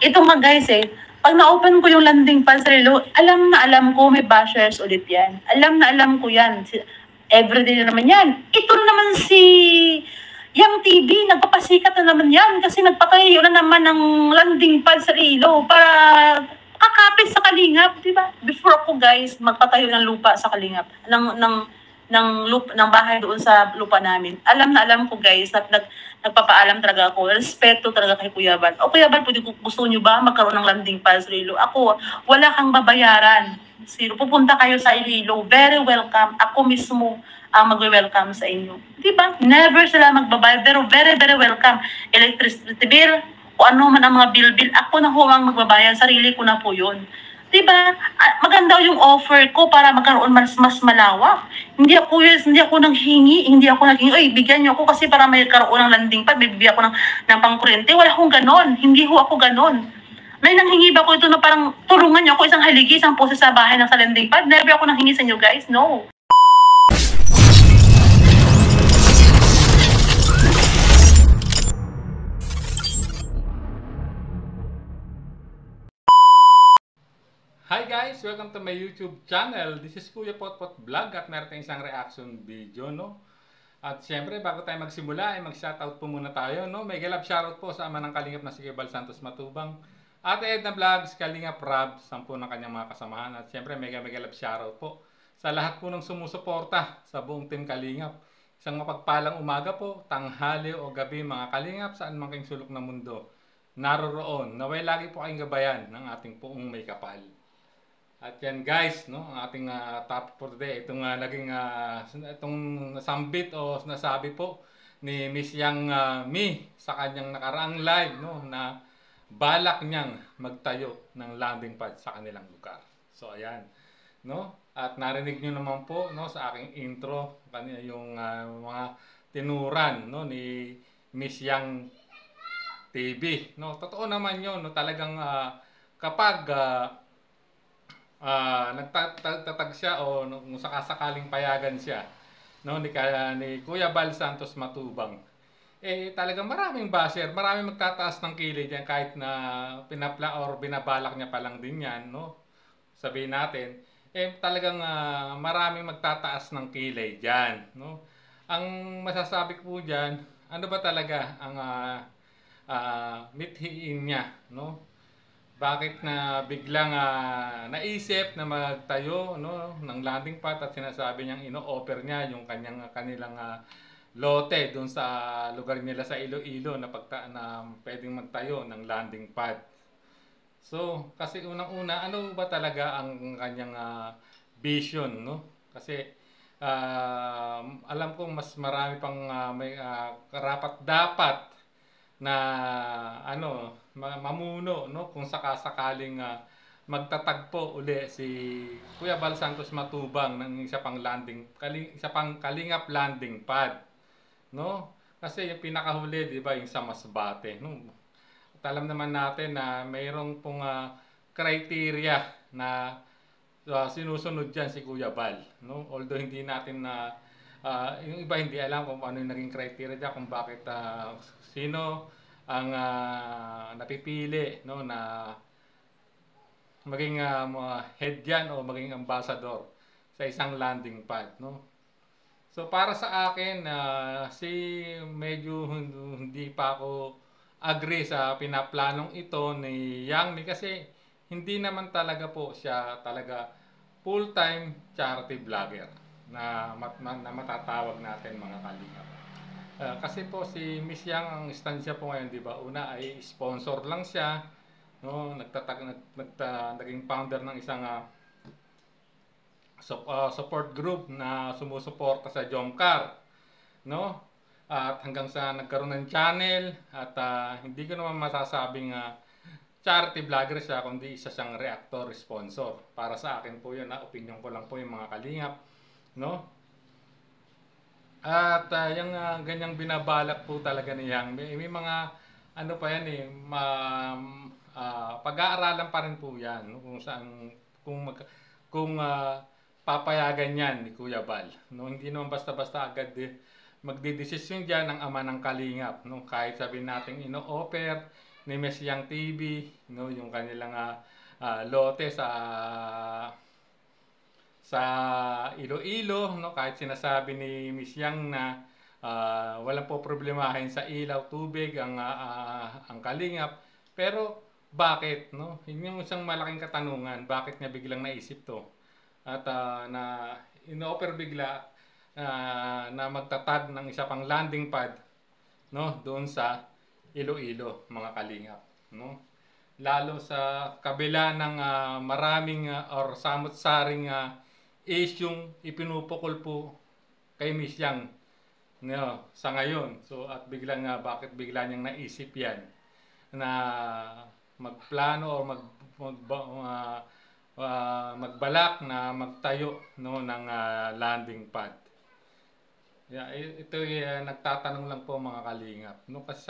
Ito nga guys pag na-open ko yung landing pad sa Relo, alam na alam ko may bashers ulit yan. Alam na alam ko yan. Everyday na naman yan. Ito na naman si Yang TV, nagpapasikat na naman yan kasi nagpatayo na naman ng landing pad sa Relo para kakapit sa Kalingap, di ba? Before ako guys, magpatayo ng lupa sa Kalingap, ng bahay doon sa lupa namin. Alam na alam ko guys, nagpapaalam talaga ako. Respeto talaga kay Kuya Bal. O Kuya Bal, gusto nyo ba magkaroon ng landing pad sa Iloilo? Ako, wala kang babayaran. Zero. Pupunta kayo sa Iloilo. Very welcome. Ako mismo ang magwe-welcome sa inyo. Diba? Never sila magbabayad. Pero very, very welcome. Electricity bill, o ano man ang mga bill-bill, ako na ho ang magbabayad. Sarili ko na po yun. Diba? Maganda yung offer ko para magkaroon mas malawak. Hindi ako nanghingi, oy, bigyan niyo ako kasi para may karoon ng landing pad, bibigyan ako ng pangkuryente. Wala akong ganon. Hindi ho ako ganon. May nanghingi ba ko ito na parang tulungan niyo ako isang haligi, isang poses sa bahay ng sa landing pad? Never ako nanghingi sa inyo guys. No. Hi guys! Welcome to my YouTube channel. This is Kuya Potpot Vlog at meron tayong isang reaction video, no? At siyempre, bago tayo magsimula, ay mag-shoutout po muna tayo, no? May galap shoutout po sa ama ng Kalingap na si Bal Santos Matubang. At Edna Vlogs, Kalingap Rab, 10 ng kanyang mga kasamahan. At siyempre, may galap shoutout po sa lahat po ng sumusuporta sa buong Team Kalingap. Isang mapagpalang umaga po, tanghali o gabi mga Kalingap, saan man kayong sulok ng mundo. Naroroon, naway lagi po kayong gabayan ng ating poong may kapal. At yan guys, no, ang ating topic for today, itong itong nasambit o nasabi po ni Miss Yang Mi sa kanyang nakaraang live, no, na balak niyang magtayo ng landing pad sa kanilang lugar. So ayan, no? At narinig niyo naman po, no, sa aking intro kanina yung mga tinuran, no, ni Miss Yang TV, no. Totoo naman 'yon, no, talagang kapag nagtatag siya o kung sakasakaling payagan siya, no, ni Kuya Bal Santos Matubang, talagang maraming basher, maraming magtataas ng kilay diyan kahit na pinapla or binabalak niya pa lang din yan, no, sabihin natin, talagang maraming magtataas ng kilay diyan, no. Ang masasabi ko diyan, ano ba talaga ang mithiin niya, no? Bakit na biglang naisip na magtayo, no, ng landing pad at sinasabi niyang ino-offer niya yung kanilang lote doon sa lugar nila sa Iloilo na pwedeng magtayo ng landing pad. So, kasi unang-una, ano ba talaga ang kanyang vision, no? Kasi alam kong mas marami pang may karapat-dapat na mamuno, no, kung sakasakaling magtatagpo uli si Kuya Bal Santos Matubang ng isa pang Kalingap landing pad, no? Kasi yung pinakahuli, di ba, yung sa Masbate, no? At alam naman natin na mayroong pong criteria na sinusunod diyan si Kuya Bal, no? Although hindi natin yung iba hindi alam kung ano yung naging criteria diyan, kung bakit sino ang napipili, no, na maging head yan o maging ambassador sa isang landing pad, no. So para sa akin medyo hindi pa ako agree sa pinaplanong ito ni Yang Mi kasi hindi naman talaga po siya talaga full-time charity vlogger na matatawag natin mga Kalingap. Kasi po si Miss Yang, ang istansya po ngayon, di ba, una ay sponsor lang siya, no, naging founder ng isang support group na sumusuporta sa Jomcar, no, at hanggang sa nagkaroon ng channel at hindi ko naman masasabing charity vlogger siya, kundi isa siyang reactor sponsor. Para sa akin po yun, opinion ko lang po yung mga Kalingap, no. At yung ganyang binabalak po talaga ni Yang, may mga ano pa yan pag-aaralan pa rin po yan, no? Kung saan kung papayagan yan ni Kuya Bal, no? Hindi naman basta-basta agad magdidesisyon diyan ng ama ng Kalingap, no? Kahit sabihin natin ino-offer ni Miss Yang TV, no, yung kanilang lote sa Iloilo, no, kahit sinasabi ni Miss Yang na walang po problemahin sa ilaw, tubig ang kalingap, pero bakit, no? Yun yung isang malaking katanungan, bakit niya biglang naisip to at na ino-offer bigla na magtatag ng isa pang landing pad, no, doon sa Iloilo, mga kalingap, no? Lalo sa kabila ng maraming or samot-saring isyung ipinupukol po kay Miss Yang, no, sa ngayon. So at biglang bakit bigla niyang naisip yan na magplano o magbalak na magtayo, no, ng landing pad. Ito nagtatanong lang po, mga kalingap, no, kasi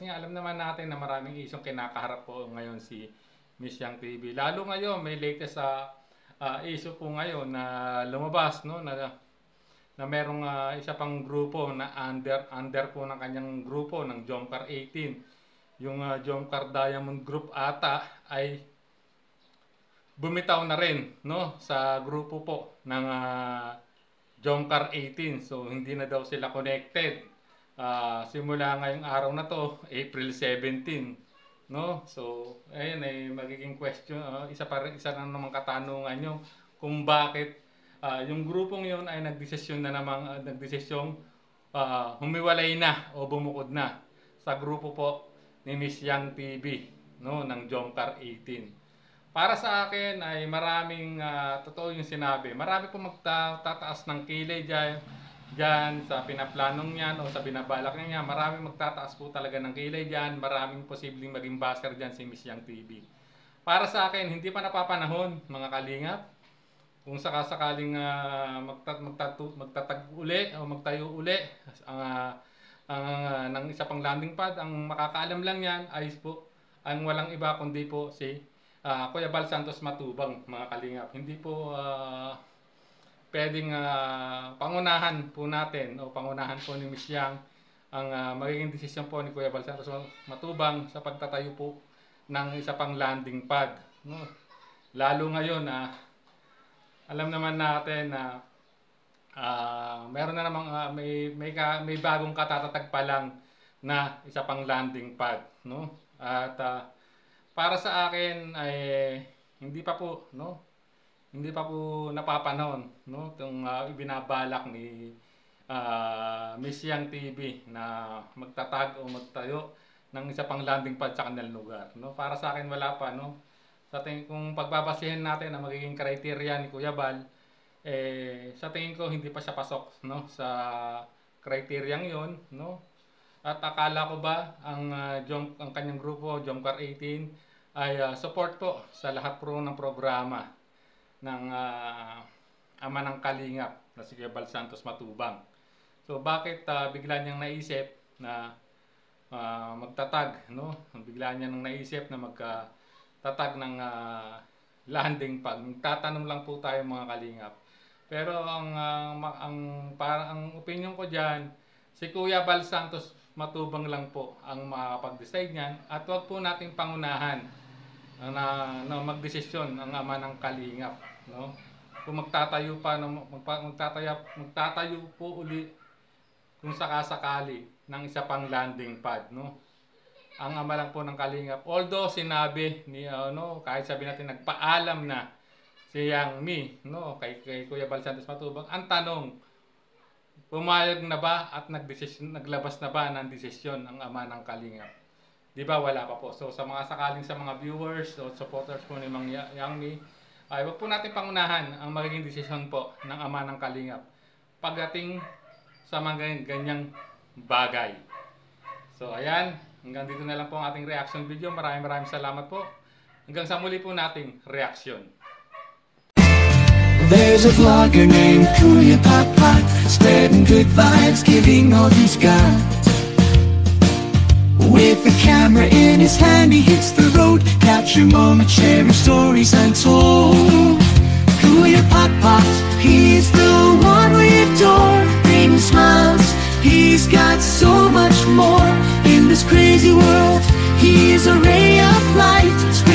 nga alam naman natin na maraming isyong kinakaharap po ngayon si Miss Yang TV. Lalo ngayon may latest issue po ngayon na lumabas, no, na merong isa pang grupo na under po ng kanyang grupo ng Jomcar 18. Yung Jomcar Diamond Group ata ay bumitaw na rin, no, sa grupo po ng Jomcar 18. So hindi na daw sila connected simula ngayong araw na to, April 17, no. So ayun ay magiging question, isa na namang katanungan nyo kung bakit yung grupong yun ay nagdesisyon humiwalay na o bumukod na sa grupo po ni Miss Yang TV, no, ng Jomcar 18. Para sa akin ay maraming totoo yung sinabi. Marami po magtataas ng kilay dyan sa pinaplanong yan o sa binabalak niya. Maraming magtataas po talaga ng kilay dyan. Maraming posibleng maging buzzer dyan si Miss Yang TV. Para sa akin, hindi pa napapanahon, mga kalingap. Kung sakasakaling magtatag uli o magtayo uli ng isa pang landing pad, ang makakaalam lang yan ay po ang walang iba kundi po si Kuya Bal Santos Matubang, mga kalingap. Hindi po pwedeng pangunahan po natin o pangunahan po ni Miss Yang ang magiging desisyon po ni Kuya Bal Santos Matubang sa pagtatayo po ng isa pang landing pad, no? Lalo ngayon alam naman natin na meron na namang may bagong katatatag pa lang na isa pang landing pad, no? At para sa akin ay hindi pa po napapanahon, no, itong ibinabalak ni Miss Yang TV na magtatag o magtayo ng isa pang landing pad sa kanilang lugar, no. Para sa akin wala pa, no. Sa tingin, kung pagbabasihan natin ang magiging criteria ni Kuya Bal, sa tingin ko hindi pa siya pasok, no, sa criteria yon, no. At akala ko ba ang kanyang grupo Jomcar 18 ay support po sa lahat po ng programa ng ama ng kalingap na si Kuya Bal Santos Matubang. So bakit bigla niyang naisip na magtatag, no? Bigla niyang naisip na magtatag ng landing pad. Tatanong lang po tayo, mga kalingap. Pero ang opinion ko diyan, si Kuya Bal Santos Matubang lang po ang makakapag-decide niyan, at wag po nating pangunahan na magdesisyon ang ama ng kalingap, no? Kung magtatayo po uli kung sakasakali ng isa pang landing pad, no? Ang ama lang po ng kalingap, although sinabi ni kahit sabi natin nagpaalam na si Yang Mi, no, kay Kuya Bal Santos Matubang, ang tanong, pumayag na ba at naglabas na ba ng desisyon ang ama ng kalingap? Di ba wala pa po. So sa mga viewers o supporters po ni Mang Yang Mi, ay wag po natin pangunahan ang magiging desisyon po ng ama ng kalingap pagdating sa mga ganyang bagay. So ayan, hanggang dito na lang po ang ating reaction video. Maraming salamat po. Hanggang sa muli po nating reaction. There's a vlogger named Kuya Papa, spreading good vibes, giving all he's got. With the camera in his hand, he hits the road, capture moments, sharing stories untold. Kuya Papa, he's the one we adore, bring smiles, he's got so much more. In this crazy world, He is a ray of light,